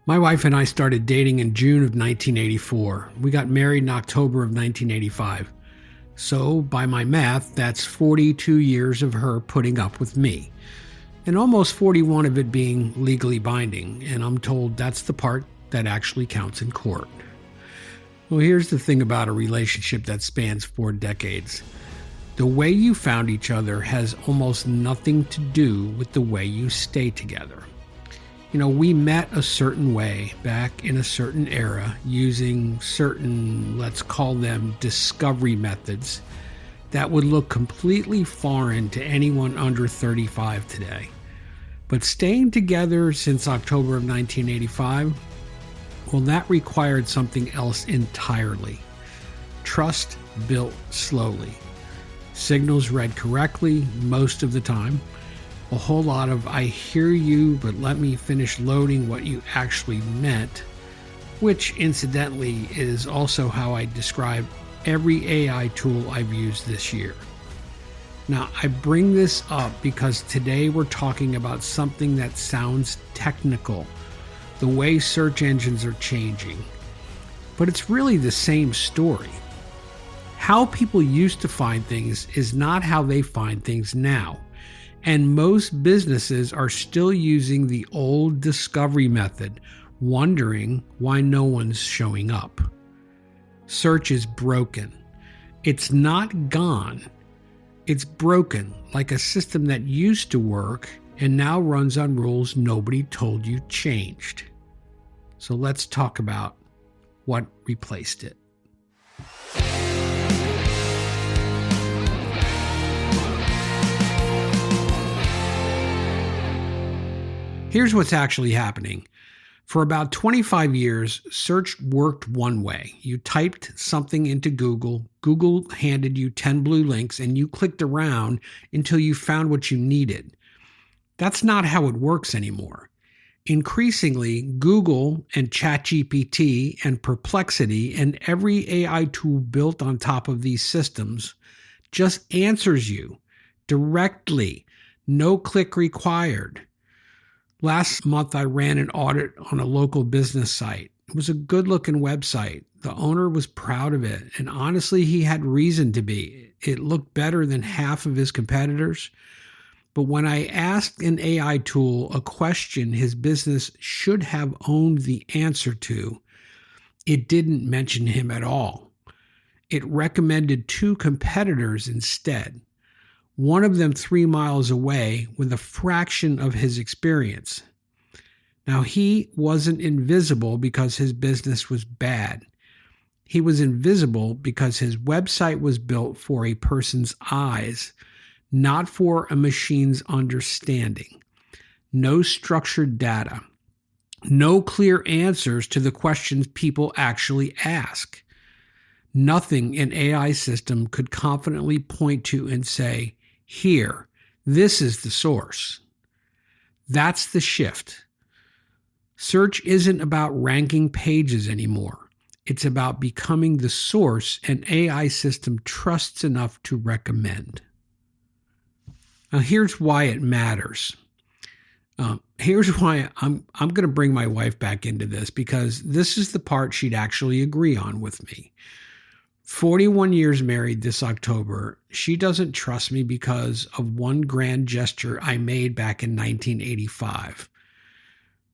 My wife and I started dating in June of 1984. We got married in October of 1985. So, by my math, that's 42 years of her putting up with me, and almost 41 of it being legally binding, and I'm told that's the part that actually counts in court. Well, here's the thing about a relationship that spans 4 decades. The way you found each other has almost nothing to do with the way you stay together. We met a certain way back in a certain era using certain, let's call them discovery methods that would look completely foreign to anyone under 35 today. But staying together since October of 1985, well, that required something else entirely. Trust built slowly. Signals read correctly most of the time. A whole lot of "I hear you, but let me finish loading what you actually meant," which incidentally is also how I describe every AI tool I've used this year. Now, I bring this up because today we're talking about something that sounds technical, the way search engines are changing. But it's really the same story. How people used to find things is not how they find things now. And most businesses are still using the old discovery method, wondering why no one's showing up. Search is broken. It's not gone. It's broken, like a system that used to work and now runs on rules nobody told you changed. So let's talk about what replaced it. Here's what's actually happening. For about 25 years, search worked one way. You typed something into Google, Google handed you 10 blue links, and you clicked around until you found what you needed. That's not how it works anymore. Increasingly, Google and ChatGPT and Perplexity and every AI tool built on top of these systems just answers you directly, no click required. Last month, I ran an audit on a local business site. It was a good-looking website. The owner was proud of it, and honestly, he had reason to be. It looked better than half of his competitors. But when I asked an AI tool a question his business should have owned the answer to, it didn't mention him at all. It recommended 2 competitors instead. One of them 3 miles away with a fraction of his experience. Now, he wasn't invisible because his business was bad. He was invisible because his website was built for a person's eyes, not for a machine's understanding. No structured data. No clear answers to the questions people actually ask. Nothing an AI system could confidently point to and say, "Here, this is the source." That's the shift. Search isn't about ranking pages anymore. It's about becoming the source an AI system trusts enough to recommend. Now, here's why it matters. Here's why I'm going to bring my wife back into this, because this is the part she'd actually agree on with me. 41 years married this October, she doesn't trust me because of one grand gesture I made back in 1985.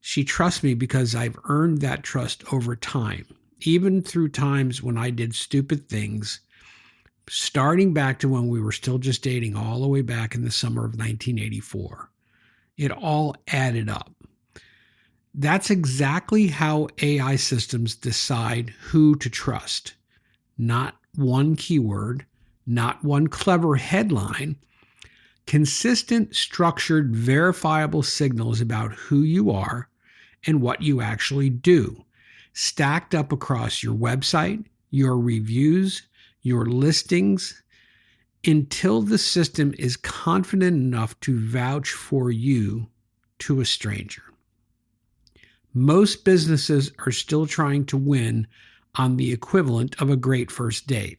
She trusts me because I've earned that trust over time, even through times when I did stupid things, starting back to when we were still just dating all the way back in the summer of 1984. It all added up. That's exactly how AI systems decide who to trust. Not one keyword, not one clever headline, consistent, structured, verifiable signals about who you are and what you actually do, stacked up across your website, your reviews, your listings, until the system is confident enough to vouch for you to a stranger. Most businesses are still trying to win on the equivalent of a great first date.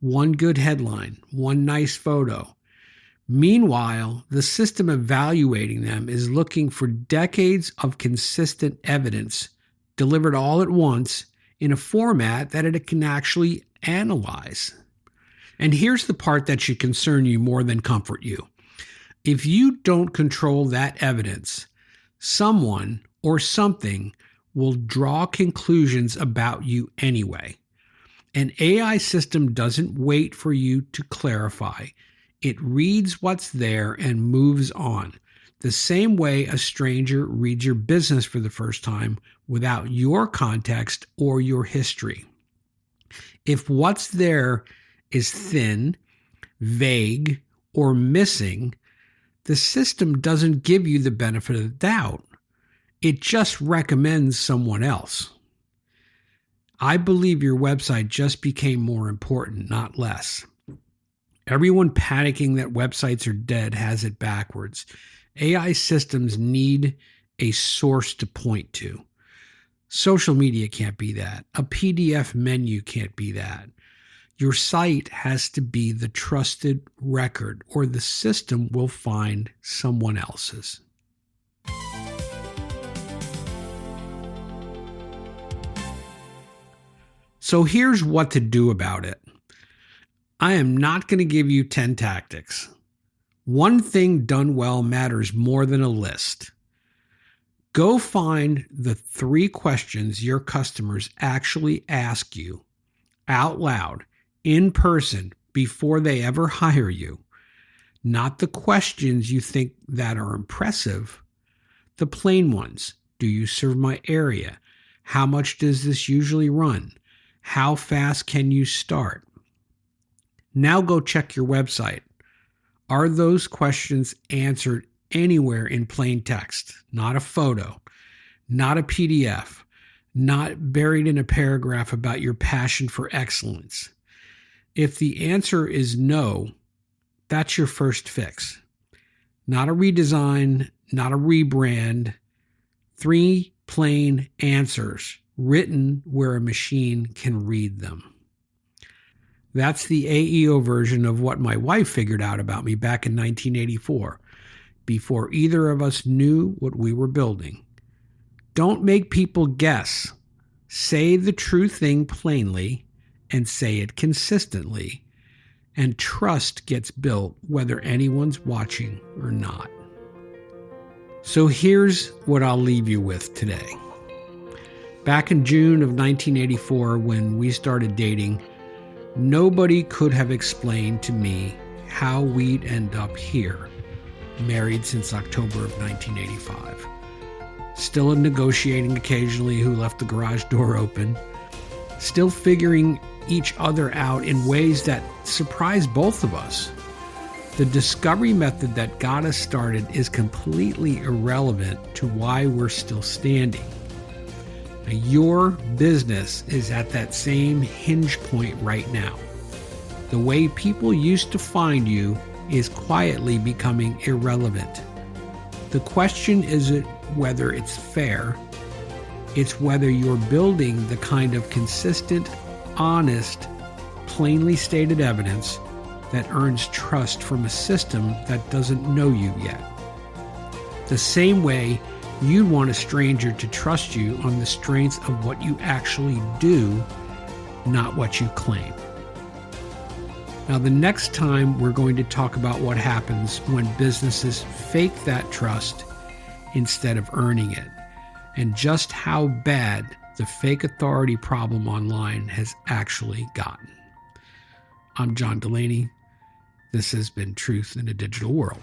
One good headline, one nice photo, Meanwhile, the system evaluating them is looking for decades of consistent evidence delivered all at once in a format that it can actually analyze. And here's the part that should concern you more than comfort you. If you don't control that evidence, someone or something will draw conclusions about you anyway. An AI system doesn't wait for you to clarify. It reads what's there and moves on, the same way a stranger reads your business for the first time without your context or your history. If what's there is thin, vague, or missing, the system doesn't give you the benefit of the doubt. It just recommends someone else. I believe your website just became more important, not less. Everyone panicking that websites are dead has it backwards. AI systems need a source to point to. Social media can't be that. A PDF menu can't be that. Your site has to be the trusted record, or the system will find someone else's. So here's what to do about it. I am not going to give you 10 tactics. One thing done well matters more than a list. Go find the 3 questions your customers actually ask you out loud, in person, before they ever hire you. Not the questions you think that are impressive, the plain ones. Do you serve my area? How much does this usually run? How fast can you start? Now go check your website. Are those questions answered anywhere in plain text? Not a photo, not a PDF, not buried in a paragraph about your passion for excellence. If the answer is no, that's your first fix. Not a redesign, not a rebrand. 3 plain answers written where a machine can read them. That's the AEO version of what my wife figured out about me back in 1984, before either of us knew what we were building. Don't make people guess. Say the true thing plainly and say it consistently. And trust gets built whether anyone's watching or not. So here's what I'll leave you with today. Back in June of 1984, when we started dating, nobody could have explained to me how we'd end up here, married since October of 1985. Still negotiating occasionally who left the garage door open. Still figuring each other out in ways that surprised both of us. The discovery method that got us started is completely irrelevant to why we're still standing. Now, your business is at that same hinge point right now. The way people used to find you is quietly becoming irrelevant. The question isn't whether it's fair, it's whether you're building the kind of consistent, honest, plainly stated evidence that earns trust from a system that doesn't know you yet. The same way you'd want a stranger to trust you on the strength of what you actually do, not what you claim. Now, the next time we're going to talk about what happens when businesses fake that trust instead of earning it, and just how bad the fake authority problem online has actually gotten. I'm John Delaney. This has been Truth in a Digital World.